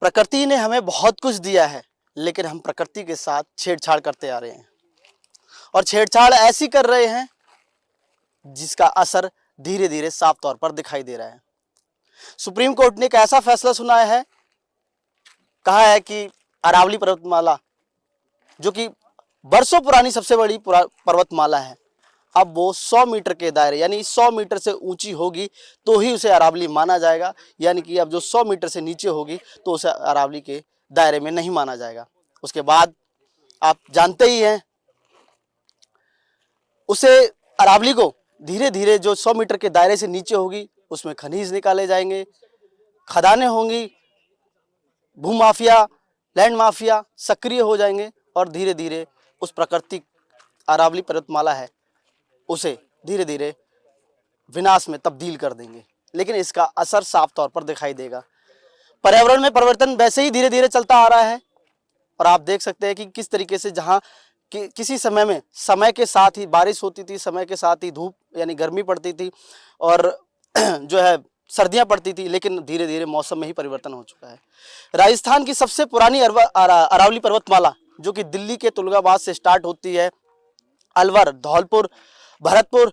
प्रकृति ने हमें बहुत कुछ दिया है, लेकिन हम प्रकृति के साथ छेड़छाड़ करते आ रहे हैं और छेड़छाड़ ऐसी कर रहे हैं जिसका असर धीरे धीरे साफ तौर पर दिखाई दे रहा है। सुप्रीम कोर्ट ने एक ऐसा फैसला सुनाया है, कहा है कि अरावली पर्वतमाला जो कि बरसों पुरानी सबसे बड़ी पर्वतमाला है, अब वो 100 मीटर के दायरे यानी 100 मीटर से ऊंची होगी तो ही उसे अरावली माना जाएगा। यानी कि अब जो 100 मीटर से नीचे होगी तो उसे अरावली के दायरे में नहीं माना जाएगा। उसके बाद आप जानते ही हैं, उसे अरावली को धीरे धीरे जो 100 मीटर के दायरे से नीचे होगी उसमें खनिज निकाले जाएंगे, खदानें होंगी, भूमाफिया, लैंड माफिया सक्रिय हो जाएंगे और धीरे धीरे उस प्राकृतिक अरावली पर्वतमाला है उसे धीरे धीरे विनाश में तब्दील कर देंगे। लेकिन इसका असर साफ तौर पर दिखाई देगा। पर्यावरण में परिवर्तन वैसे ही धीरे धीरे चलता आ रहा है और आप देख सकते हैं कि किस तरीके से जहाँ किसी समय में समय के साथ ही बारिश होती थी, समय के साथ ही धूप यानी गर्मी पड़ती थी और जो है सर्दियां पड़ती थी, लेकिन धीरे धीरे मौसम में ही परिवर्तन हो चुका है। राजस्थान की सबसे पुरानी अरावली पर्वतमाला जो कि दिल्ली के तुलगाबाद से स्टार्ट होती है, अलवर, धौलपुर, भरतपुर,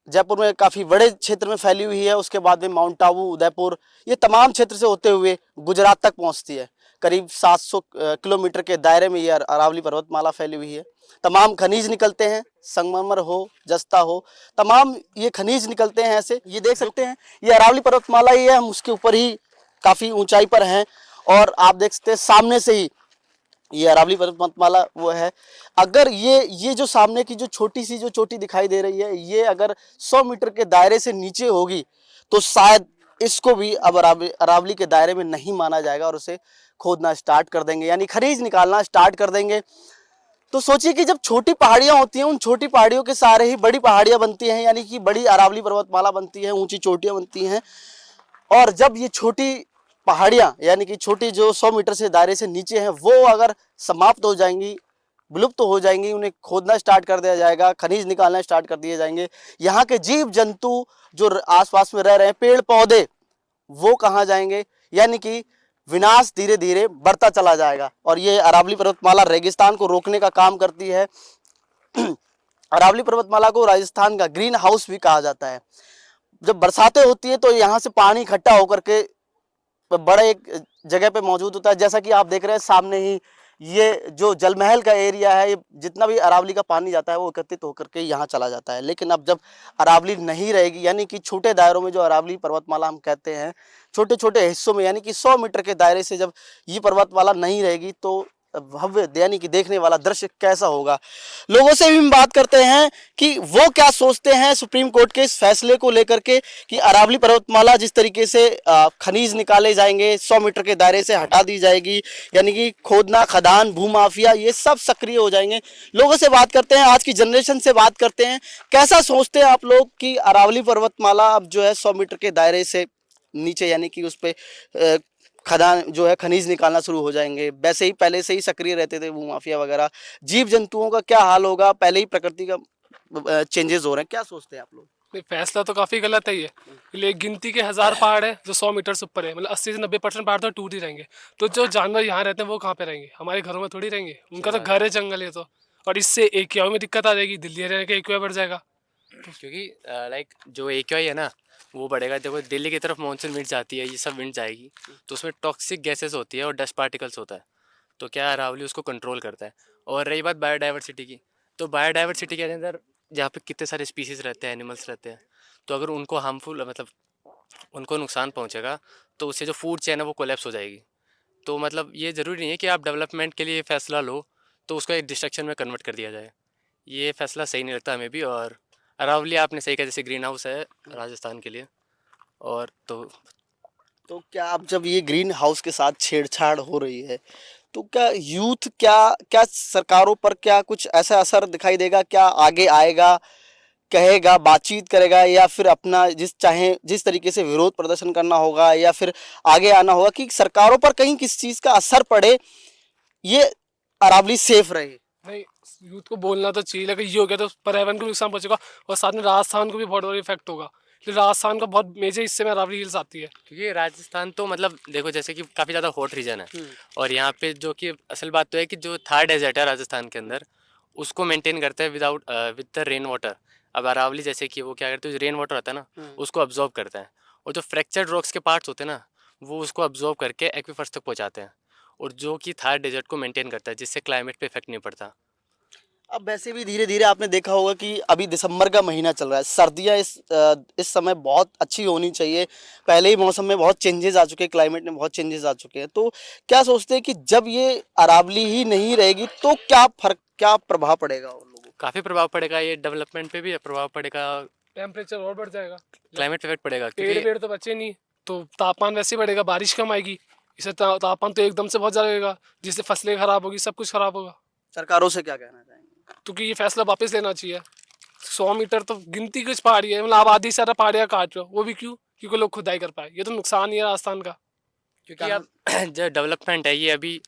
जयपुर में काफ़ी बड़े क्षेत्र में फैली हुई है। उसके बाद में माउंट आबू, उदयपुर, ये तमाम क्षेत्र से होते हुए गुजरात तक पहुंचती है। करीब 700 किलोमीटर के दायरे में ये अरावली पर्वतमाला फैली हुई है। तमाम खनिज निकलते हैं, संगमरमर हो, जस्ता हो, तमाम ये खनिज निकलते हैं। ऐसे ये देख सकते हैं, ये अरावली पर्वतमाला ही है, हम उसके ऊपर ही काफ़ी ऊंचाई पर हैं और आप देख सकते हैं सामने से ही ये अरावली पर्वतमाला वो है। अगर ये जो सामने की जो छोटी सी जो चोटी दिखाई दे रही है, ये अगर 100 मीटर के दायरे से नीचे होगी तो शायद इसको भी अब अरावली के दायरे में नहीं माना जाएगा और उसे खोदना स्टार्ट कर देंगे, यानी खनिज निकालना स्टार्ट कर देंगे। तो सोचिए कि जब छोटी पहाड़ियां होती हैं, उन छोटी पहाड़ियों के सहारे ही बड़ी पहाड़ियां बनती हैं, यानी कि बड़ी अरावली पर्वतमाला बनती है, ऊंची चोटियां बनती हैं। और जब ये छोटी पहाड़ियां यानी कि छोटी जो 100 मीटर से दायरे से नीचे हैं वो अगर समाप्त हो जाएंगी, विलुप्त तो हो जाएंगी, उन्हें खोदना स्टार्ट कर दिया जाएगा, खनिज निकालना स्टार्ट कर दिए जाएंगे, यहाँ के जीव जंतु जो आसपास में रह रहे हैं, पेड़ पौधे, वो कहाँ जाएंगे, यानी कि विनाश धीरे धीरे बढ़ता चला जाएगा। और ये अरावली पर्वतमाला रेगिस्तान को रोकने का काम करती है। अरावली पर्वतमाला को राजस्थान का ग्रीन हाउस भी कहा जाता है। जब बरसातें होती है तो यहाँ से पानी इकट्ठा होकर के बड़े एक जगह पे मौजूद होता है। जैसा कि आप देख रहे हैं सामने ही, ये जो जलमहल का एरिया है, ये जितना भी अरावली का पानी जाता है वो एकत्रित होकर के यहाँ चला जाता है। लेकिन अब जब अरावली नहीं रहेगी, यानी कि छोटे दायरों में जो अरावली पर्वतमाला हम कहते हैं, छोटे छोटे हिस्सों में, यानी कि 100 मीटर के दायरे से जब ये पर्वतमाला नहीं रहेगी तो भव्य यानी कि देखने वाला दृश्य कैसा होगा। लोगों से भी हम बात करते हैं कि वो क्या सोचते हैं सुप्रीम कोर्ट के इस फैसले को लेकर के कि अरावली पर्वतमाला जिस तरीके से खनिज निकाले जाएंगे, 100 मीटर के दायरे से हटा दी जाएगी, यानी कि खोदना, खदान, भूमाफिया ये सब सक्रिय हो जाएंगे। लोगों से बात करते हैं, आज की जनरेशन से बात करते हैं, कैसा सोचते हैं आप लोग कि अरावली पर्वतमाला अब जो है 100 मीटर के दायरे से नीचे यानी कि उस पर खदान जो है खनिज निकालना शुरू हो जाएंगे। वैसे ही पहले से ही सक्रिय रहते थे भूमाफिया वगैरह, जीव जंतुओं का क्या हाल होगा, पहले ही प्रकृति का चेंजेस हो रहे हैं, क्या सोचते हैं आप लोग? नहीं, फैसला तो काफ़ी गलत है ये। ले गिनती के 1000 पहाड़ है जो 100 मीटर से ऊपर है, मतलब 80 से 90% पहाड़ तो टूट ही रहेंगे। तो जो जानवर यहाँ रहते हैं वो कहाँ पे रहेंगे? हमारे घरों में थोड़ी रहेंगे, उनका तो घर है जंगल है। तो और इससे AQI में दिक्कत आ जाएगी, दिल्ली रहने का AQI बढ़ जाएगा। क्योंकि लाइक जो AQI है ना वो बढ़ेगा। देखो दिल्ली की तरफ मानसून विंड जाती है, ये सब विंड जाएगी तो उसमें टॉक्सिक गैसेस होती है और डस्ट पार्टिकल्स होता है। तो क्या अरावली उसको कंट्रोल करता है। और रही बात बायोडाइवर्सिटी की, तो बायोडाइवर्सिटी के अंदर जहाँ पे कितने सारे स्पीसीज रहते हैं, एनिमल्स रहते हैं, तो अगर उनको हार्मफुल मतलब उनको नुकसान पहुँचेगा तो उससे जो फूड चेन है वो कोलैप्स हो जाएगी। तो मतलब ये ज़रूरी नहीं है कि आप डेवलपमेंट के लिए फ़ैसला लो तो उसको एक डिस्ट्रक्शन में कन्वर्ट कर दिया जाए। ये फ़ैसला सही नहीं लगता हमें भी। और अरावली आपने सही कहा, जैसे ग्रीन हाउस है राजस्थान के लिए। और तो क्या अब जब ये ग्रीन हाउस के साथ छेड़छाड़ हो रही है तो क्या यूथ क्या क्या सरकारों पर क्या कुछ ऐसा असर दिखाई देगा? क्या आगे आएगा, कहेगा, बातचीत करेगा, या फिर अपना जिस तरीके से विरोध प्रदर्शन करना होगा या फिर आगे आना होगा कि सरकारों पर कहीं किस चीज़ का असर पड़े, ये अरावली सेफ रहे? नहीं, यूथ को बोलना तो चाहिए, लेकिन ये हो गया तो पर्यावरण को नुकसान पहुंचेगा और साथ में राजस्थान को भी बहुत बड़ा इफेक्ट होगा। लेकिन राजस्थान का बहुत मेजर हिस्से में अरावली हिल्स आती है। क्योंकि राजस्थान तो मतलब देखो जैसे कि काफ़ी ज़्यादा हॉट रीजन है, और यहाँ पे जो कि असल बात तो है कि जो थार डेजर्ट है राजस्थान के अंदर, उसको मेंटेन करता है विद द रेन वाटर। अब अरावली जैसे कि वो क्या करते हैं, जो रेन वाटर आता है ना उसको अब्जॉर्ब करता है, और जो फ्रैक्चर्ड रॉक्स के पार्ट्स होते हैं ना वो उसको अब्जॉर्ब करके एक्वीफर्स तक पहुँचाते हैं, और जो कि थार डेजर्ट को मेंटेन करता है, जिससे क्लाइमेट पे इफेक्ट नहीं पड़ता। अब वैसे भी धीरे धीरे आपने देखा होगा कि अभी दिसंबर का महीना चल रहा है, सर्दियाँ इस समय बहुत अच्छी होनी चाहिए। पहले ही मौसम में बहुत चेंजेस आ चुके हैं, क्लाइमेट में बहुत चेंजेस आ चुके हैं। तो क्या सोचते हैं कि जब ये अरावली ही नहीं रहेगी तो क्या फर्क, क्या प्रभाव पड़ेगा उन लोगों को? काफ़ी प्रभाव पड़ेगा, ये डेवलपमेंट पे भी प्रभाव पड़ेगा, टेम्परेचर और बढ़ जाएगा, क्लाइमेट इफेक्ट पड़ेगा, पेड़ क्योंकि पेड़ तो बचे नहीं, तो तापमान वैसे ही बढ़ेगा, बारिश कम आएगी, इससे तापमान तो एकदम से बहुत ज़्यादा रहेगा, जिससे फसलें खराब होगी, सब कुछ खराब होगा। सरकारों से क्या कहना चाहेंगे? क्योंकि ये फैसला वापस लेना चाहिए। 100 मीटर तो गिनती कुछ पहाड़ी है, मतलब आबादी से ज़्यादा पहाड़ियाँ काट रहे हो, वो भी क्यों? क्योंकि लोग खुदाई कर पाए। ये तो नुकसान ही है राजस्थान का। क्योंकि अब जो डेवलपमेंट है ये अभी,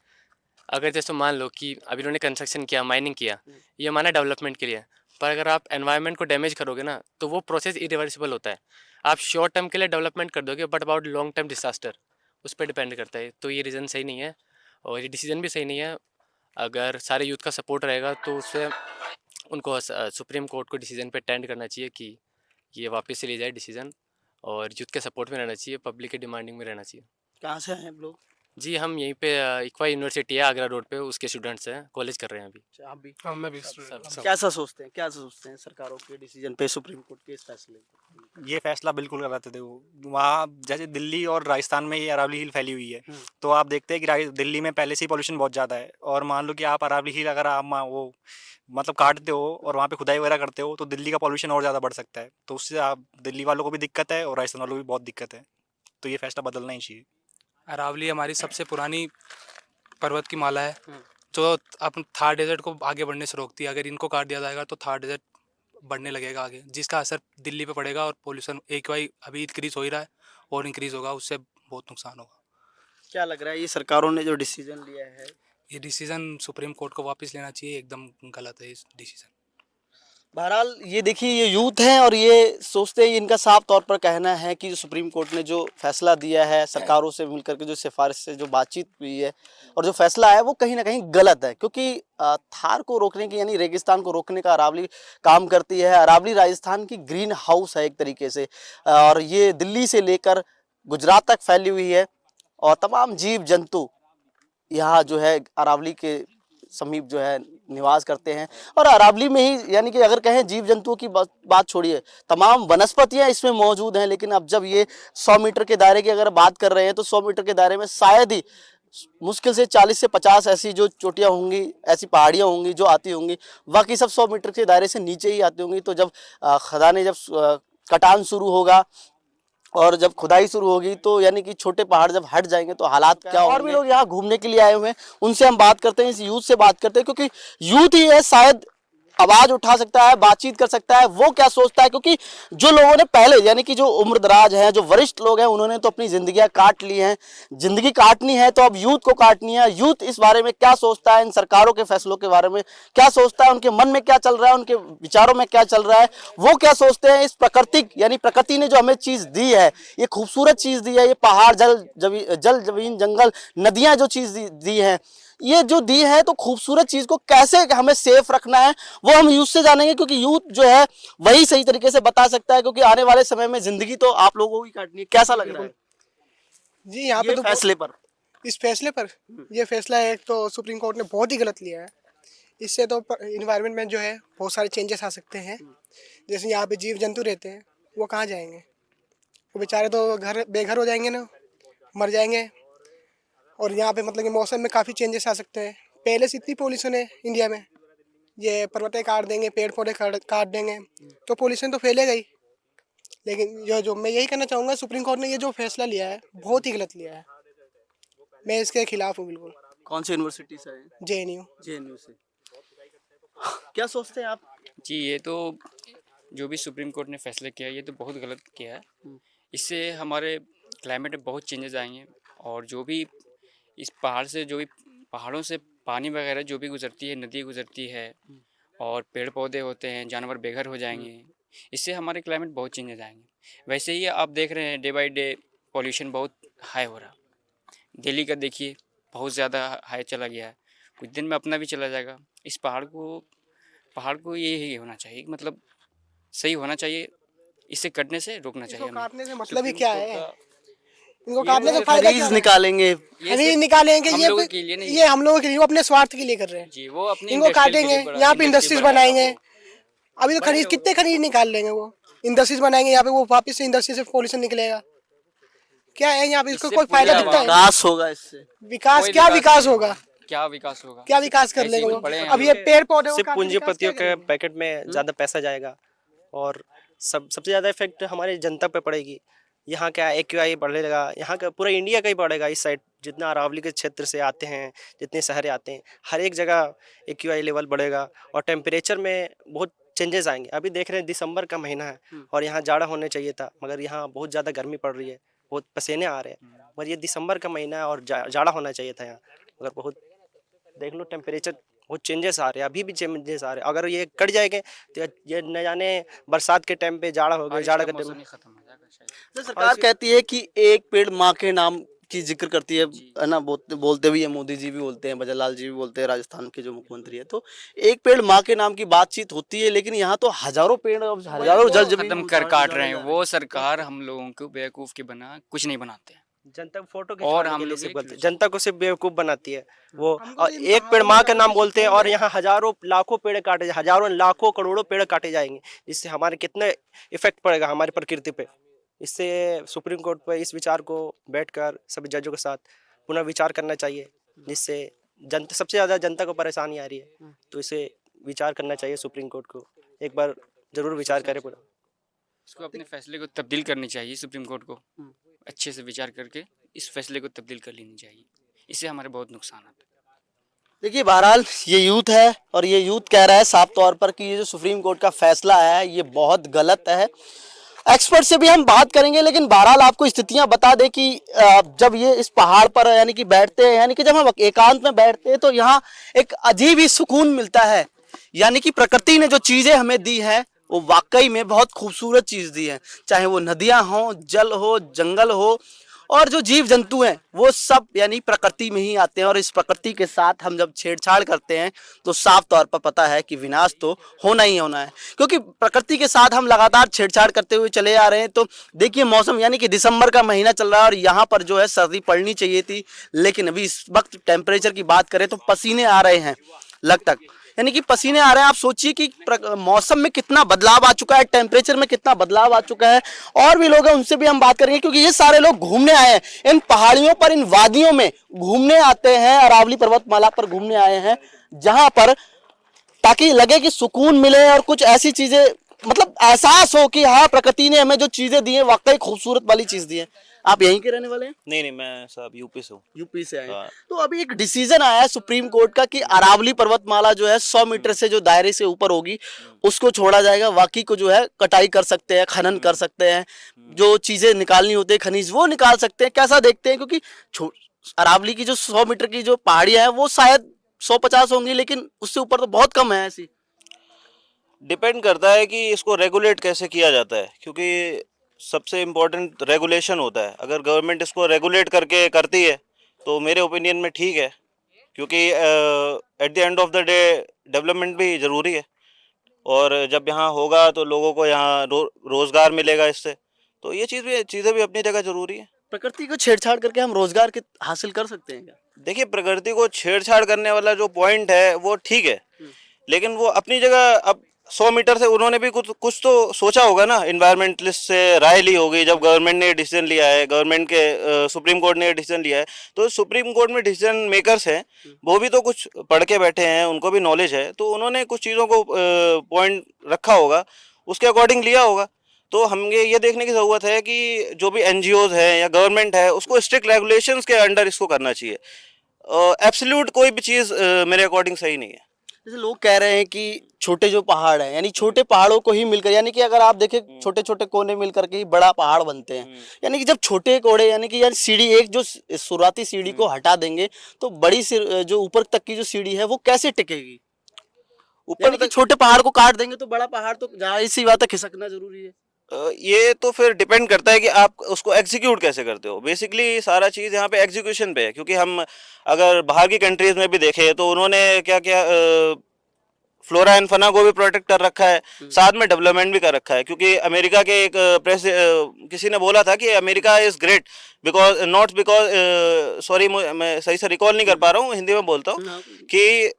अगर जैसे मान लो कि अभी उन्होंने कंस्ट्रक्शन किया, माइनिंग किया, ये माना डेवलपमेंट के लिए, पर अगर आप एनवायरनमेंट को डैमेज करोगे ना तो वो प्रोसेस इरिवर्सिबल होता है। आप शॉर्ट टर्म के लिए डेवलपमेंट कर दोगे, but about long term disaster उस पर डिपेंड करता है। तो ये रीज़न सही नहीं है, और ये डिसीजन भी सही नहीं है। अगर सारे यूथ का सपोर्ट रहेगा तो उससे उनको सुप्रीम कोर्ट को डिसीजन पे टेंड करना चाहिए कि ये वापस से ले जाए डिसीजन, और यूथ के सपोर्ट में रहना चाहिए, पब्लिक के डिमांडिंग में रहना चाहिए। कहाँ से हैं आप लोग? जी, हम यहीं पे इक्वा यूनिवर्सिटी है आगरा रोड पे, उसके स्टूडेंट्स हैं, कॉलेज कर रहे हैं अभी। अच्छा, आप भी हाँ, मैं भी कैसा सोचते हैं, क्या सोचते हैं सरकारों के डिसीजन पे, सुप्रीम कोर्ट के इस फैसले पे? ये फैसला बिल्कुल गलत है। देखो वहाँ जैसे दिल्ली और राजस्थान में ये अरावली हिल फैली हुई है, तो आप देखते हैं कि दिल्ली में पहले से ही पॉल्यूशन बहुत ज़्यादा है, और मान लो कि आप अरावली हिल अगर आप वो मतलब काटते हो और वहाँ पे खुदाई वगैरह करते हो तो दिल्ली का पॉल्यूशन और ज़्यादा बढ़ सकता है। तो उससे आप दिल्ली वालों को भी दिक्कत है और राजस्थान वालों को भी बहुत दिक्कत है। तो ये फैसला बदलना ही चाहिए। अरावली हमारी सबसे पुरानी पर्वत की माला है, जो अपन थार डेजर्ट को आगे बढ़ने से रोकती है। अगर इनको काट दिया जाएगा तो थार डेजर्ट बढ़ने लगेगा आगे, जिसका असर दिल्ली पे पड़ेगा, और पोल्यूशन एक वाई अभी इंक्रीज हो ही रहा है और इंक्रीज होगा, उससे बहुत नुकसान होगा। क्या लग रहा है ये सरकारों ने जो डिसीजन लिया है? ये डिसीज़न सुप्रीम कोर्ट को वापस लेना चाहिए, एकदम गलत है इस डिसीज़न। बहरहाल ये देखिए, ये यूथ हैं और ये सोचते हैं, इनका साफ तौर पर कहना है कि जो सुप्रीम कोर्ट ने जो फैसला दिया है, सरकारों से मिलकर के जो सिफारिश से जो बातचीत हुई है और जो फैसला है वो कहीं ना कहीं गलत है। क्योंकि थार को रोकने की, यानी रेगिस्तान को रोकने का अरावली काम करती है। अरावली राजस्थान की ग्रीन हाउस है एक तरीके से, और ये दिल्ली से लेकर गुजरात तक फैली हुई है, और तमाम जीव जंतु यहाँ जो है अरावली के समीप जो है निवास करते हैं। और अरावली में ही, यानी कि अगर कहें जीव जंतुओं की बात छोड़िए, तमाम वनस्पतियां इसमें मौजूद हैं। लेकिन अब जब ये 100 मीटर के दायरे की अगर बात कर रहे हैं तो 100 मीटर के दायरे में शायद ही मुश्किल से 40 से 50 ऐसी जो चोटियां होंगी, ऐसी पहाड़ियां होंगी जो आती होंगी, बाकी सब 100 मीटर के दायरे से नीचे ही आती होंगी। तो जब खदानें, जब कटान शुरू होगा और जब खुदाई शुरू होगी तो यानी कि छोटे पहाड़ जब हट जाएंगे तो हालात क्या होंगे। और भी लोग यहाँ घूमने के लिए आए हुए हैं, उनसे हम बात करते हैं, इस यूथ से बात करते हैं, क्योंकि यूथ ही है शायद आवाज उठा सकता है, बातचीत कर सकता है, वो क्या सोचता है। क्योंकि जो लोगों ने पहले, यानी कि जो उम्रदराज हैं, जो वरिष्ठ लोग हैं, उन्होंने तो अपनी जिंदगियां काट ली हैं, जिंदगी काटनी है तो अब यूथ को काटनी है। यूथ इस बारे में क्या सोचता है, इन सरकारों के फैसलों के बारे में क्या सोचता है, उनके मन में क्या चल रहा है, उनके विचारों में क्या चल रहा है, वो क्या सोचते हैं। इस प्राकृतिक, यानी प्रकृति ने जो हमें चीज दी है, ये खूबसूरत चीज दी है, ये पहाड़, जल जमीन जंगल नदियां जो चीज दी है, ये जो दी है, तो खूबसूरत चीज को कैसे हमें सेफ रखना है वो हम यूथ से जानेंगे। क्योंकि यूथ जो है वही सही तरीके से बता सकता है, क्योंकि आने वाले समय में जिंदगी तो आप लोगों की काटनी है। कैसा लग रहा है जी यहाँ पे तो फैसले पर? इस फैसले पर ये फैसला है, एक तो सुप्रीम कोर्ट ने बहुत ही गलत लिया है। इससे तो इन्वायरमेंट में जो है बहुत सारे चेंजेस आ सकते हैं। जैसे यहाँ पे जीव जंतु रहते हैं, वो कहाँ जाएंगे? वो बेचारे तो घर बेघर हो जाएंगे ना, मर जाएंगे। और यहाँ पे मतलब कि मौसम में काफ़ी चेंजेस आ सकते हैं। पहले से इतनी पोल्यूशन है इंडिया में, ये पर्वतें काट देंगे, पेड़ पौधे काट देंगे तो पोल्यूशन तो फैलेगा ही। लेकिन जो मैं यही कहना चाहूँगा, सुप्रीम कोर्ट ने ये जो फैसला लिया है बहुत ही गलत लिया है। मैं इसके खिलाफ हूँ बिल्कुल। कौन सी यूनिवर्सिटी से है? JNU। जेएनयू से। क्या सोचते हैं आप? जी, ये तो जो भी सुप्रीम कोर्ट ने फैसला किया ये तो बहुत गलत किया है। इससे हमारे क्लाइमेट में बहुत चेंजेस आएंगे, और जो भी इस पहाड़ से, जो भी पहाड़ों से पानी वगैरह जो भी गुजरती है, नदी गुजरती है, और पेड़ पौधे होते हैं, जानवर बेघर हो जाएंगे। इससे हमारे क्लाइमेट बहुत चेंजेस आएंगे। वैसे ही आप देख रहे हैं डे बाई डे पॉल्यूशन बहुत हाई हो रहा। दिल्ली का देखिए बहुत ज़्यादा हाई चला गया है, कुछ दिन में अपना भी चला जाएगा। इस पहाड़ को ये होना चाहिए, मतलब सही होना चाहिए, इसे कटने से रोकना चाहिए इसको हमें। काटने से मतलब ही सुप्रीम क्या कोर्ट है? का इनको काटने से फायदा क्या खनीज है? निकालेंगे। ये खनीज सिर्फ निकालेंगे हम ये लोगों के लिए नहीं, ये हम लोगों के लिए, वो अपने स्वार्थ के लिए कर रहे हैं। जी वो अपनी इनको इंडस्ट्रियल के काटेंगे, लिए बड़ा यहाँ पे इंडस्ट्री इंडस्ट्रीज बढ़ाएगा बनाएंगे। वो। अभी तो खनीज कितने खनीज निकाल लेंगे, वो इंडस्ट्रीज बनाएंगे यहाँ पे, वो वापस से इंडस्ट्री से पोल्यूशन निकलेगा। क्या है यहाँ पे, इसको इससे कोई पूरे फायदा दिखता है? विकास होगा इससे। विकास कोई क्या विकास नहीं होगा? क्या विकास होगा? क्या विकास कर ऐसे लेगा ही वो? तो पड़े हैं अब हम ये लोग। पेड़ पौधे सिर्फ पूंजीपतियों के पैकेट में ज़्यादा पैसा जाएगा और सबसे ज़्यादा इफेक्ट हमारी जनता पे पड़ेगी। यहाँ का AQI बढ़ेगा, यहाँ का पूरा इंडिया का ही बढ़ेगा। इस साइड जितना अरावली के क्षेत्र से आते हैं, जितने शहर आते हैं, हर एक जगह AQI लेवल बढ़ेगा और टेम्परेचर में बहुत चेंजेस आएंगे। अभी देख रहे हैं दिसंबर का महीना है और यहाँ जाड़ा होने चाहिए था, मगर यहाँ बहुत ज़्यादा गर्मी पड़ रही है, बहुत पसीने आ रहे हैं। मगर ये दिसंबर का महीना है और जाड़ा होना चाहिए था यहाँ, मगर बहुत देख लो टेम्परेचर बहुत चेंजेस आ रहे हैं, अभी भी चेंजेस आ रहे हैं। अगर ये कट जाएंगे तो ये न जाने बरसात के टाइम पे जाड़ा हो गया, बारिश जाड़ा का के टाइम मौसम में ही खत्म हो जाएगा शायद। तो सरकार कहती है कि एक पेड़ माँ के नाम की जिक्र करती है ना, बोलते भी है, मोदी जी भी बोलते हैं, भजनलाल जी भी बोलते हैं, राजस्थान के जो मुख्यमंत्री है। तो एक पेड़ माँ के नाम की बातचीत होती है, लेकिन यहाँ तो हजारों पेड़, हजारों जल जमीन खत्म कर काट रहे हैं। वो सरकार हम लोगों को बेवकूफ़ के बना कुछ नहीं बनाते हैं। जनता को फोटो और खिंचवाने हम के लिए लोग सिर्फ एक बोलते हैं, जनता को सिर्फ बेवकूफ़ बनाती है वो। हमको और तो इन एक पेड़ पहाड़ों माँ में का नाम जाने बोलते हैं से और यहाँ हजारों लाखों पेड़ काटे, हजारों लाखों करोड़ों पेड़ काटे जाएंगे, जिससे हमारे कितने इफेक्ट पड़ेगा हमारी प्रकृति पे। इससे सुप्रीम कोर्ट पर इस विचार को बैठकर सभी जजों के साथ पुनः विचार करना चाहिए, जिससे जनता, सबसे ज़्यादा जनता को परेशानी आ रही है, तो इसे विचार करना चाहिए सुप्रीम कोर्ट को। एक बार जरूर विचार करें पूरा। इसको अपने फैसले को तब्दील करनी चाहिए सुप्रीम कोर्ट को, अच्छे से विचार करके इस फैसले को तब्दील कर लेनी चाहिए। इससे हमारे बहुत नुकसान आता है। देखिए, बहरहाल ये यूथ है और ये यूथ कह रहा है साफ तौर पर कि ये जो सुप्रीम कोर्ट का फैसला है ये बहुत गलत है। एक्सपर्ट से भी हम बात करेंगे, लेकिन बहरहाल आपको स्थितियां बता दें कि जब ये इस पहाड़ पर यानी कि बैठते हैं, यानी कि जब हम एकांत में बैठते हैं तो यहाँ एक अजीब ही सुकून मिलता है। यानी कि प्रकृति ने जो चीजें हमें दी है वो वाकई में बहुत खूबसूरत चीज दी है, चाहे वो नदियां हो, जल हो, जंगल हो, और जो जीव जंतु हैं वो सब यानी प्रकृति में ही आते हैं। और इस प्रकृति के साथ हम जब छेड़छाड़ करते हैं तो साफ तौर पर पता है कि विनाश तो होना ही होना है, क्योंकि प्रकृति के साथ हम लगातार छेड़छाड़ करते हुए चले आ रहे हैं। तो देखिए, मौसम यानी कि दिसंबर का महीना चल रहा है और यहाँ पर जो है सर्दी पड़नी चाहिए थी, लेकिन अभी इस वक्त टेम्परेचर की बात करें तो पसीने आ रहे हैं लग तक, यानी कि पसीने आ रहे हैं। आप सोचिए कि मौसम में कितना बदलाव आ चुका है, टेम्परेचर में कितना बदलाव आ चुका है। और भी लोग हैं, उनसे भी हम बात करेंगे, क्योंकि ये सारे लोग घूमने आए हैं इन पहाड़ियों पर, इन वादियों में घूमने आते हैं, अरावली पर्वतमाला पर घूमने आए हैं, जहां पर ताकि लगे कि सुकून मिले और कुछ ऐसी चीजें, मतलब एहसास हो कि हाँ, प्रकृति ने हमें जो चीजें दी है वाकई खूबसूरत वाली चीज दी है। आप यहीं के रहने वाले हैं? नहीं, मैं साहब यूपी से हूँ। यूपी से आए हैं। हाँ। तो अभी एक डिसीजन आया है सुप्रीम कोर्ट का कि अरावली पर्वतमाला जो है 100 मीटर से जो दायरे से ऊपर होगी उसको छोड़ा जाएगा, बाकी को जो है कटाई कर सकते हैं, खनन कर सकते हैं, जो चीजें निकालनी होती है खनिज वो निकाल सकते हैं। कैसा देखते हैं, क्योंकि अरावली की जो 100 मीटर की जो पहाड़ियां हैं वो शायद 150 होंगी, लेकिन उससे ऊपर तो बहुत कम है। ऐसी डिपेंड करता है कि इसको रेगुलेट कैसे किया जाता है, क्योंकि सबसे इम्पोर्टेंट रेगुलेशन होता है। अगर गवर्नमेंट इसको रेगुलेट करके करती है तो मेरे ओपिनियन में ठीक है, क्योंकि at the end of the day development भी ज़रूरी है, और जब यहाँ होगा तो लोगों को यहाँ रोज़गार मिलेगा इससे, तो ये चीज़ें भी अपनी जगह ज़रूरी है। प्रकृति को छेड़छाड़ करके हम रोजगार के हासिल कर सकते हैं क्या? देखिए, प्रकृति को छेड़छाड़ करने वाला जो पॉइंट है वो ठीक है, लेकिन वो अपनी जगह। अब 100 मीटर से उन्होंने भी कुछ तो सोचा होगा ना, इन्वायरमेंटलिस्ट से राय ली होगी जब गवर्नमेंट ने डिसीजन लिया है, गवर्नमेंट के सुप्रीम कोर्ट ने डिसीजन लिया है, तो सुप्रीम कोर्ट में डिसीजन मेकर्स हैं, वो भी तो कुछ पढ़ के बैठे हैं, उनको भी नॉलेज है, तो उन्होंने कुछ चीज़ों को पॉइंट रखा होगा, उसके अकॉर्डिंग लिया होगा। तो हमें ये देखने की ज़रूरत है कि जो भी NGOs है या गवर्नमेंट है उसको स्ट्रिक्ट रेगुलेशंस के अंडर इसको करना चाहिए। एब्सोल्यूट कोई भी चीज़ मेरे अकॉर्डिंग सही नहीं है। जैसे लोग कह रहे हैं कि छोटे जो पहाड़ हैं, यानी छोटे पहाड़ों को ही मिलकर, यानी कि अगर आप देखें छोटे छोटे कोने मिलकर के ही बड़ा पहाड़ बनते हैं, यानी कि जब छोटे कोड़े यानी कि यार सीढ़ी एक जो शुरुआती सीढ़ी को हटा देंगे तो बड़ी जो ऊपर तक की जो सीढ़ी है वो कैसे टिकेगी? ऊपर यानी कि छोटे पहाड़ को काट देंगे तो बड़ा पहाड़ तो जाहिर सी बात है खिसकना जरूरी है। ये तो फिर डिपेंड करता है कि आप उसको एग्जीक्यूट कैसे करते हो। बेसिकली सारा चीज़ यहाँ पे एग्जीक्यूशन पे है, क्योंकि हम अगर बाहर की कंट्रीज में भी देखें तो उन्होंने क्या क्या फ्लोरा एंड फना को भी प्रोटेक्ट कर रखा है, साथ में डेवलपमेंट भी कर रखा है। क्योंकि अमेरिका के एक प्रेस किसी ने बोला था कि America is great because not because sorry मैं सही से रिकॉल नहीं कर पा रहा हूँ, हिंदी में बोलता हूँ कि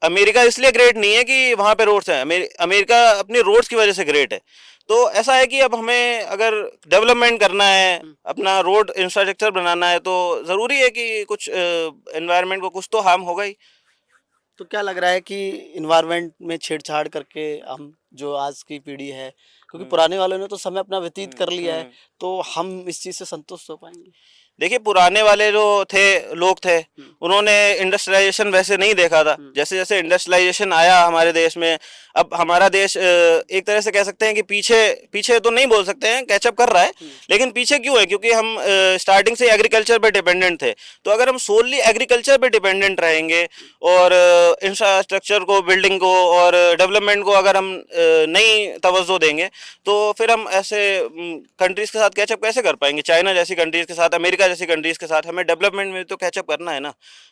अमेरिका इसलिए ग्रेट नहीं है कि वहाँ पे रोड्स हैं, अमेरिका अपनी रोड्स की वजह से ग्रेट है। तो ऐसा है कि अब हमें अगर डेवलपमेंट करना है, अपना रोड इंफ्रास्ट्रक्चर बनाना है, तो ज़रूरी है कि कुछ एनवायरनमेंट को कुछ तो हार्म होगा ही। तो क्या लग रहा है कि इन्वायरमेंट में छेड़छाड़ करके हम जो आज की पीढ़ी है, क्योंकि पुराने वालों ने तो समय अपना व्यतीत कर लिया है, तो हम इस चीज़ से संतुष्ट हो पाएंगे? देखिए, पुराने वाले जो थे लोग थे, उन्होंने इंडस्ट्रियलाइजेशन वैसे नहीं देखा था। जैसे जैसे इंडस्ट्रियलाइजेशन आया हमारे देश में, अब हमारा देश एक तरह से कह सकते हैं कि पीछे तो नहीं बोल सकते हैं, कैचअप कर रहा है। लेकिन पीछे क्यों है? क्योंकि हम स्टार्टिंग से एग्रीकल्चर पे डिपेंडेंट थे। तो अगर हम सोनली एग्रीकल्चर पे डिपेंडेंट रहेंगे और इंफ्रास्ट्रक्चर को, बिल्डिंग को और डेवलपमेंट को अगर हम नहीं तवज्जो देंगे, तो फिर हम ऐसे कंट्रीज के साथ कैचअप कैसे कर पाएंगे? चाइना जैसी कंट्रीज के साथ, अमेरिका जैसी कंट्रीज के साथ हमें डेवलपमेंट में तो कैचअप करना है ना।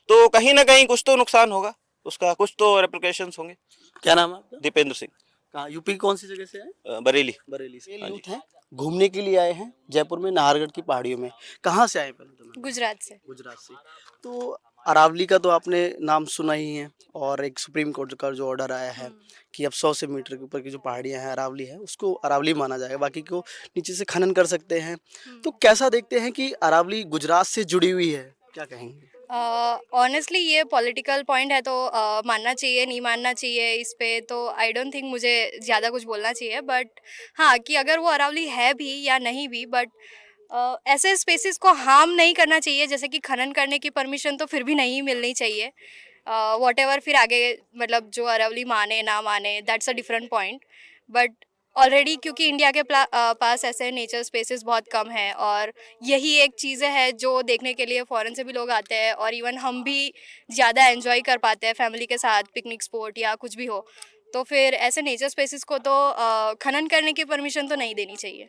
तो कहीं ना कहीं कुछ तो नुकसान होगा, उसका कुछ तो रेप्लिकेशंस होंगे। क्या नाम है आपका? दीपेंद्र सिंह, कहाँ, यूपी कौन सी जगह से है? बरेली। बरेली से। यूथ हैं, घूमने के लिए आए हैं जयपुर में, नाहरगढ़ की पहाड़ियों में। कहाँ से आए पहले तो? गुजरात से। गुजरात से। तो अरावली का तो आपने नाम सुना ही है, और एक सुप्रीम कोर्ट का जो ऑर्डर आया है कि अब 100 से मीटर के ऊपर की जो पहाड़ियां हैं अरावली है, उसको अरावली माना जाएगा, बाकी को नीचे से खनन कर सकते हैं। तो कैसा देखते हैं कि अरावली गुजरात से जुड़ी हुई है, क्या कहेंगे? ऑनेस्टली ये पॉलिटिकल पॉइंट है, तो मानना चाहिए नहीं मानना चाहिए इस पे, तो आई डोंट थिंक मुझे ज़्यादा कुछ बोलना चाहिए। बट हाँ, कि अगर वो अरावली है भी या नहीं भी, बट ऐसे स्पेसिस को हार्म नहीं करना चाहिए। जैसे कि खनन करने की परमिशन तो फिर भी नहीं मिलनी चाहिए। वॉटेवर फिर आगे मतलब जो अरावली माने ना माने, that's a different point. But already क्योंकि इंडिया के पास ऐसे नेचर स्पेसेस बहुत कम हैं, और यही एक चीज़ें है जो देखने के लिए फ़ॉरेन से भी लोग आते हैं, और इवन हम भी ज़्यादा एंजॉय कर पाते हैं फैमिली के साथ, पिकनिक स्पॉट या कुछ भी हो। तो फिर ऐसे नेचर स्पेसेस को तो खनन करने की परमिशन तो नहीं देनी चाहिए।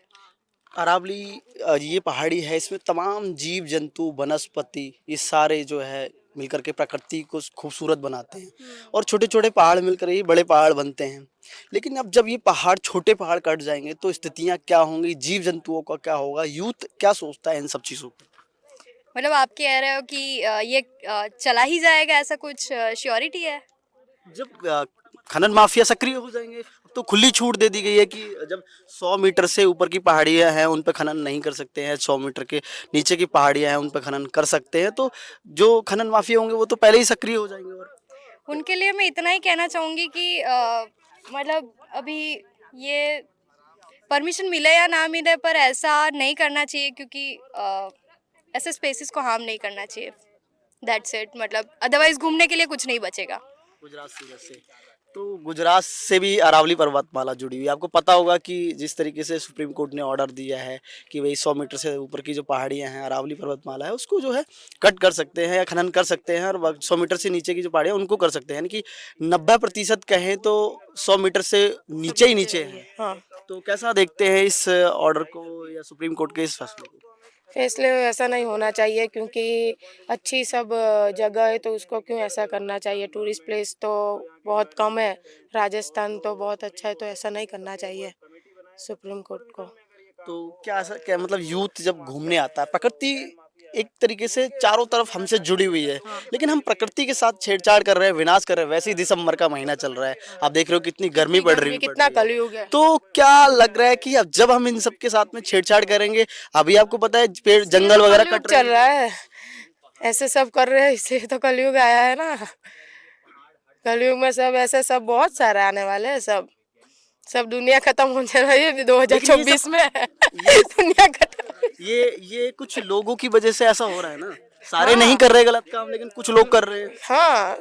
अरावली ये पहाड़ी है, इसमें तमाम जीव जंतु, वनस्पति, ये सारे जो है मिलकर के प्रकृति को खूबसूरत बनाते हैं, और छोटे छोटे पहाड़ मिलकर ही बड़े पहाड़ बनते हैं। लेकिन अब जब ये पहाड़, छोटे पहाड़ कट जाएंगे तो स्थितियाँ क्या होंगी, जीव जंतुओं का क्या होगा, यूथ क्या सोचता है इन सब चीज़ों पर? मतलब आप कह रहे हो कि ये चला ही जाएगा, ऐसा कुछ श्योरिटी है? जब खनन माफिया सक्रिय हो जाएंगे, तो खुली छूट दे दी गई है कि जब 100 मीटर से ऊपर की पहाड़ियां हैं उन पर खनन नहीं कर सकते हैं, 100 मीटर के नीचे की पहाड़ियां हैं उन पर खनन कर सकते हैं। तो जो खनन माफिया होंगे वो तो पहले ही सक्रिय हो जाएंगे। और उनके लिए मैं इतना ही कहना चाहूँगी कि मतलब अभी ये परमिशन मिले या ना मिले, पर ऐसा नहीं करना चाहिए, क्योंकि ऐसे स्पेसेस को हार्म नहीं करना चाहिए। That's it. मतलब अदरवाइज घूमने के लिए कुछ नहीं बचेगा। गुजरात से जैसे, तो गुजरात से भी अरावली पर्वतमाला जुड़ी हुई है। आपको पता होगा कि जिस तरीके से सुप्रीम कोर्ट ने ऑर्डर दिया है कि भाई 100 मीटर से ऊपर की जो पहाड़ियां हैं, अरावली पर्वतमाला है, उसको जो है कट कर सकते हैं या खनन कर सकते हैं, और 100 मीटर से नीचे की जो पहाड़ियां उनको कर सकते हैं। यानी कि 90% कहें तो 100 मीटर से नीचे ही नीचे है। हाँ, तो कैसा देखते हैं इस ऑर्डर को या सुप्रीम कोर्ट के इस फैसले को? फैसले ऐसा नहीं होना चाहिए, क्योंकि अच्छी सब जगह है, तो उसको क्यों ऐसा करना चाहिए। टूरिस्ट प्लेस तो बहुत कम है, राजस्थान तो बहुत अच्छा है, तो ऐसा नहीं करना चाहिए सुप्रीम कोर्ट को। तो क्या मतलब यूथ जब घूमने आता है, प्रकृति एक तरीके से चारों तरफ हमसे जुड़ी हुई है, लेकिन हम प्रकृति के साथ छेड़छाड़ कर रहे हैं, विनाश कर रहे हैं। वैसे ही दिसंबर का महीना चल रहा है, आप देख रहे हो कितनी गर्मी पड़ रही है, कितना कलयुग है। तो क्या लग रहा है कि अब जब हम इन सब के साथ में छेड़छाड़ करेंगे, अभी आपको पता है पेड़ जंगल वगैरह कट चल रहा है, ऐसे सब कर रहे हैं, इसलिए तो कलयुग आया है ना। कलयुग में सब ऐसे सब बहुत सारे आने वाले हैं, सब दुनिया खत्म हो जा रही है 2026 में। दुनिया खत्म। ये कुछ लोगों की वजह से ऐसा हो रहा है ना, सारे नहीं कर रहे गलत काम, लेकिन कुछ लोग कर रहे हैं। हाँ,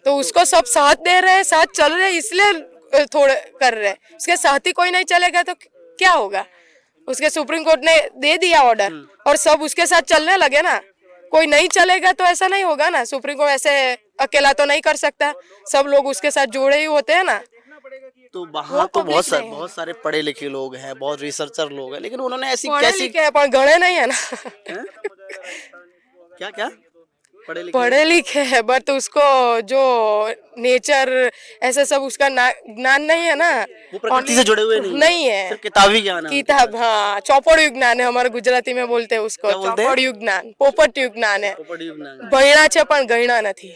तो उसको सब साथ दे रहे हैं, साथ चल रहे हैं, इसलिए थोड़े कर रहे हैं। उसके साथ ही कोई नहीं चलेगा तो क्या होगा? उसके सुप्रीम कोर्ट ने दे दिया ऑर्डर, और सब उसके साथ चलने लगे ना। कोई नहीं चलेगा तो ऐसा नहीं होगा ना। सुप्रीम कोर्ट ऐसे अकेला तो नहीं कर सकता, सब लोग उसके साथ जुड़े ही होते हैं ना। तो वहाँ वो तो public नहीं है। बहुत सारे पढ़े लिखे लोग हैं, बहुत रिसर्चर लोग हैं, लेकिन उन्होंने ऐसी पढ़े कैसी लिखे हैं पर गणे नहीं है ना। हैं? क्या क्या पढ़े लिखे पढ़े लिखे है बट उसको जो नेचर ऐसा सब उसका ज्ञान नहीं है ना। वो प्रकृति से जुड़े हुए नहीं नहीं है, सिर्फ किताबी ज्ञान है किताब, हाँ चौपड़ ज्ञान है, हमारे गुजराती में बोलते हैं उसको, क्या बोलते हैं? चौपड़ ज्ञान, पोपट ज्ञान है, पोपट ज्ञान। भैणा છે પણ ગયણા નથી,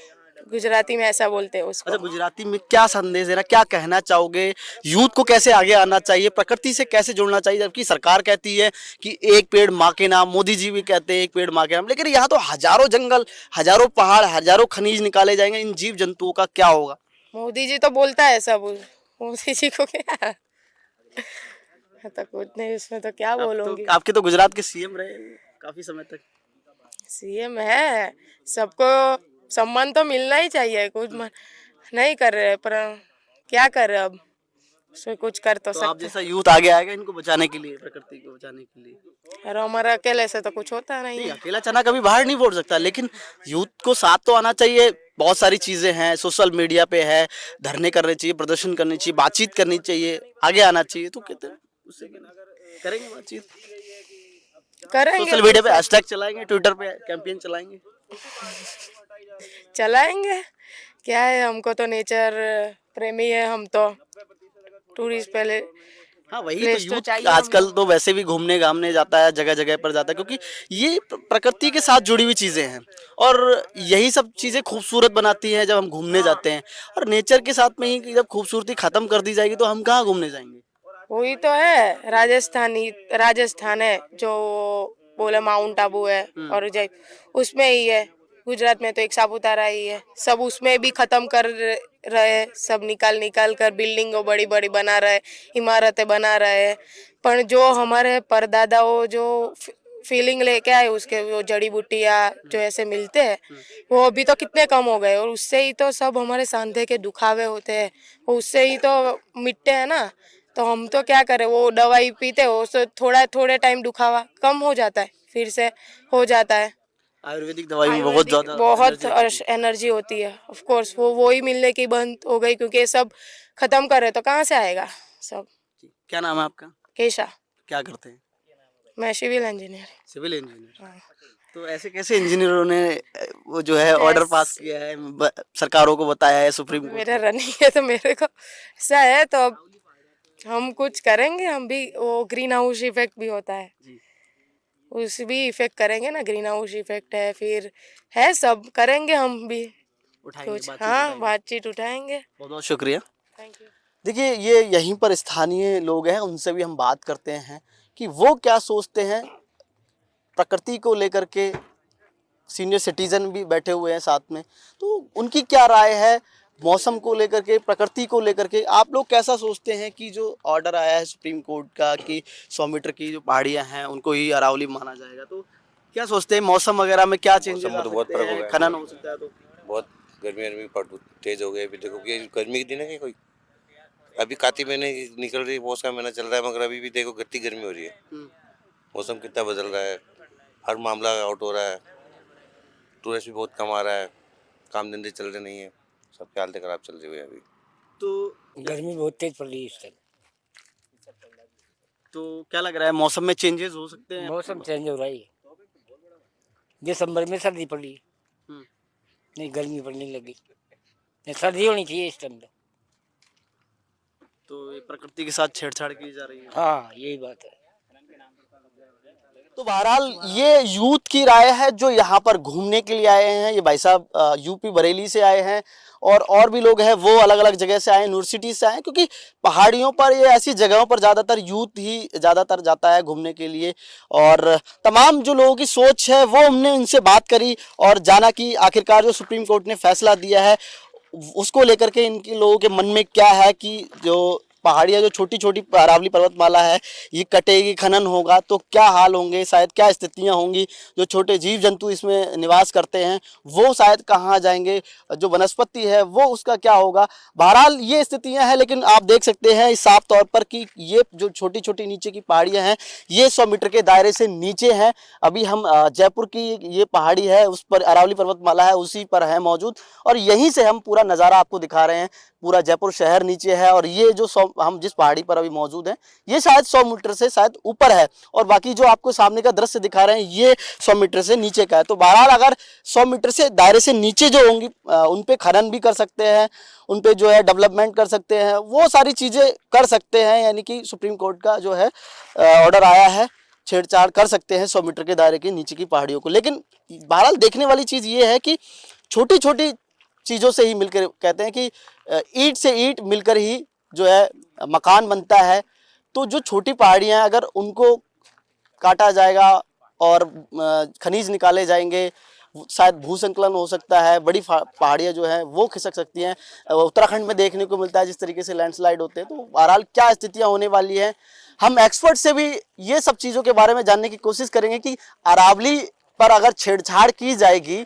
गुजराती में ऐसा बोलते हैं उसको। अच्छा, गुजराती में क्या संदेश देना, क्या कहना चाहोगे? यूथ को कैसे आगे आना चाहिए, प्रकृति से कैसे जुड़ना चाहिए? जबकि सरकार कहती है कि एक पेड़ माँ के नाम, मोदी जी भी कहते हैं एक पेड़ माँ के नाम, लेकिन यहाँ तो हजारों जंगल, हजारों पहाड़, हजारों खनिज निकाले जाएंगे, इन जीव जंतुओं का क्या होगा? मोदी जी तो बोलता है सब, मोदी जी को क्या तो कुछ नहीं उसमें तो क्या बोलूंगी। आपके तो गुजरात के सीएम रहे काफी समय तक। सीएम है, सबको सम्मान तो मिलना ही चाहिए, कुछ नहीं कर रहे पर क्या कर रहे अब, उसमें कुछ कर तो तो आप सकते। जैसा यूथ आगे आएगा इनको बचाने के लिए, प्रकृति को बचाने के लिए। और हमारा अकेले से तो कुछ होता नहीं नहीं, है। अकेला चना कभी बाहर नहीं फोड़ सकता, लेकिन यूथ को साथ तो आना चाहिए। बहुत सारी चीजें हैं, सोशल मीडिया पे है, धरने करने चाहिए, प्रदर्शन करनी चाहिए, बातचीत करनी चाहिए, आगे आना चाहिए। तो कहते हैं उससे क्या नहीं? करेंगे बातचीत, करेंगे, सोशल मीडिया पे हैशटैग चलाएंगे, ट्विटर पे कैंपेन चलाएंगे। चलाएंगे, क्या है, हमको तो नेचर प्रेमी है, हम तो टूरिस्ट पहले। हाँ, वही तो प्लेस तो यूथ चाहिए आजकल तो वैसे भी घूमने घामने जाता है, जगह जगह पर जाता है, क्योंकि ये प्रकृति के साथ जुड़ी हुई चीजें हैं और यही सब चीजें खूबसूरत बनाती हैं जब हम घूमने जाते हैं। और नेचर के साथ में ही जब खूबसूरती खत्म कर दी जाएगी तो हम कहाँ घूमने जाएंगे? वही तो है, राजस्थान है जो बोले माउंट आबू है, और जय उसमें ही है, गुजरात में तो एक सापुतारा ही है, सब उसमें भी खत्म कर रहे, सब निकाल कर बिल्डिंग बड़ी बड़ी बना रहे, इमारतें बना रहे। पर जो हमारे परदादाओं जो फीलिंग लेके आए उसके, वो जड़ी बूटियाँ जो ऐसे मिलते हैं वो अभी तो कितने कम हो गए, और उससे ही तो सब हमारे सांधे के दुखावे होते हैं, वो उससे ही तो मिटते हैं ना। तो हम तो क्या करें, वो दवाई पीते हो तो थोड़े टाइम दुखावा कम हो जाता है, फिर से हो जाता है। आयुर्वेदिक दवाई में बहुत ज्यादा बहुत energy होती है। एनर्जी होती है, ऑफ कोर्स वो ही मिलने की बंद हो गई, क्योंकि ये सब खत्म करे तो कहाँ से आएगा सब। क्या नाम है आपका? केशा, क्या करते हैं? मैं सिविल इंजीनियर। Civil engineer. तो ऐसे कैसे इंजीनियरों ने वो जो है ऑर्डर पास किया है, सरकारों को बताया है, सुप्रीम कोर्ट? मेरा रनिंग है तो मेरे को ऐसा है, तो अब हम कुछ करेंगे, हम भी, वो ग्रीन हाउस इफेक्ट भी होता है, उस भी इफेक्ट करेंगे ना, ग्रीन हाउस इफेक्ट है, फिर है, सब करेंगे हम भी उठाएंगे, कुछ, बातचीत हाँ उठाएंगे। बातचीत उठाएंगे। बहुत बहुत शुक्रिया। Thank you. देखिए, ये यहीं पर स्थानीय लोग हैं, उनसे भी हम बात करते हैं कि वो क्या सोचते हैं प्रकृति को लेकर के। सीनियर सिटीजन भी बैठे हुए हैं साथ में, तो उनकी क्या राय है मौसम को लेकर के, प्रकृति को लेकर के। आप लोग कैसा सोचते हैं कि जो ऑर्डर आया है सुप्रीम कोर्ट का कि 100 मीटर की जो पहाड़ियाँ हैं उनको ही अरावली माना जाएगा, तो क्या सोचते हैं मौसम वगैरह में क्या चेंजेस आ सकते हैं, खनन हो सकता है? तो बहुत गर्मी तेज हो गई अभी, देखो कि गर्मी के दिन है कि कोई अभी कातिक महीने निकल रही है, पौष का महीना चल रहा है, मगर अभी भी देखो घटती गर्मी हो रही है। मौसम कितना बदल रहा है, हर मामला आउट हो रहा है, टूरिस्ट भी बहुत कम आ रहा है, काम धंधे चल रहे नहीं है, सबकी हालत खराब चल रही है अभी। तो गर्मी बहुत तेज पड़ रही है इस टाइम। तो क्या लग रहा है मौसम में चेंजेस हो सकते हैं? मौसम चेंज हो रहा है, दिसंबर में सर्दी पड़ी, नहीं गर्मी पड़ने लगी, नहीं सर्दी होनी चाहिए इस टाइम। तो ये प्रकृति के साथ छेड़छाड़ की जा रही है। हाँ यही बात है। तो बहरहाल ये यूथ की राय है जो यहाँ पर घूमने के लिए आए हैं। ये भाई साहब यूपी बरेली से आए हैं और भी लोग हैं वो अलग अलग जगह से आए, यूनिवर्सिटी से आए, क्योंकि पहाड़ियों पर ये ऐसी जगहों पर ज़्यादातर यूथ ही ज़्यादातर जाता है घूमने के लिए। और तमाम जो लोगों की सोच है वो हमने उनसे बात करी और जाना कि आखिरकार जो सुप्रीम कोर्ट ने फैसला दिया है उसको लेकर के इनके लोगों के मन में क्या है कि जो पहाड़ियाँ जो छोटी छोटी अरावली पर्वतमाला है ये कटेगी, खनन होगा तो क्या हाल होंगे, शायद क्या स्थितियाँ होंगी। जो छोटे जीव जंतु इसमें निवास करते हैं वो शायद कहाँ जाएंगे, जो वनस्पति है वो उसका क्या होगा। बहरहाल ये स्थितियाँ हैं, लेकिन आप देख सकते हैं साफ तौर पर कि ये जो छोटी छोटी नीचे की पहाड़ियाँ हैं ये 100 मीटर के दायरे से नीचे हैं। अभी हम जयपुर की ये पहाड़ी है उस पर अरावली पर्वतमाला है उसी पर है मौजूद, और यहीं से हम पूरा नज़ारा आपको दिखा रहे हैं। पूरा जयपुर शहर नीचे है और ये जो हम जिस पहाड़ी पर अभी मौजूद हैं ये शायद 100 मीटर से शायद ऊपर है, और बाकी जो आपको सामने का दृश्य दिखा रहे हैं ये 100 मीटर से नीचे का है। तो बहरहाल अगर 100 मीटर से दायरे से नीचे जो होंगी उन पे खनन भी कर सकते हैं, उन पे जो है डेवलपमेंट कर सकते हैं, वो सारी चीज़ें कर सकते हैं। यानी कि सुप्रीम कोर्ट का जो है ऑर्डर आया है, छेड़छाड़ कर सकते हैं 100 मीटर के दायरे के नीचे की पहाड़ियों को। लेकिन बहरहाल देखने वाली चीज़ ये है कि छोटी छोटी चीज़ों से ही मिलकर, कहते हैं कि ईंट से ईंट मिलकर ही जो है मकान बनता है। तो जो छोटी पहाड़ियाँ अगर उनको काटा जाएगा और खनिज निकाले जाएंगे, शायद भूसंकलन हो सकता है, बड़ी पहाड़ियाँ जो हैं वो खिसक सकती हैं। उत्तराखंड में देखने को मिलता है जिस तरीके से लैंडस्लाइड होते हैं। तो बहरहाल क्या स्थितियाँ होने वाली हैं, हम एक्सपर्ट से भी ये सब चीज़ों के बारे में जानने की कोशिश करेंगे कि अरावली पर अगर छेड़छाड़ की जाएगी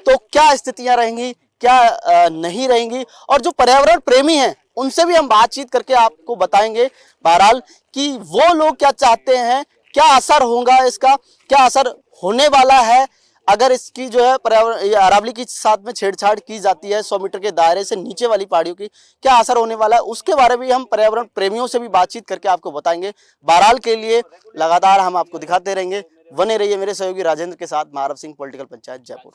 तो क्या स्थितियाँ रहेंगी, क्या नहीं रहेंगी, और जो पर्यावरण प्रेमी हैं उनसे भी हम बातचीत करके आपको बताएंगे बहरहाल कि वो लोग क्या चाहते हैं, क्या असर होगा इसका, क्या असर होने वाला है अगर इसकी जो है पर्यावरण अरावली के साथ में छेड़छाड़ की जाती है 100 मीटर के दायरे से नीचे वाली पहाड़ियों की, क्या असर होने वाला है, उसके बारे में हम पर्यावरण प्रेमियों से भी बातचीत करके आपको बताएंगे। बहरहाल के लिए लगातार हम आपको दिखाते रहेंगे। बने रहिए मेरे सहयोगी राजेंद्र के साथ। महारव सिंह, पॉलिटिकल पंचायत, जयपुर।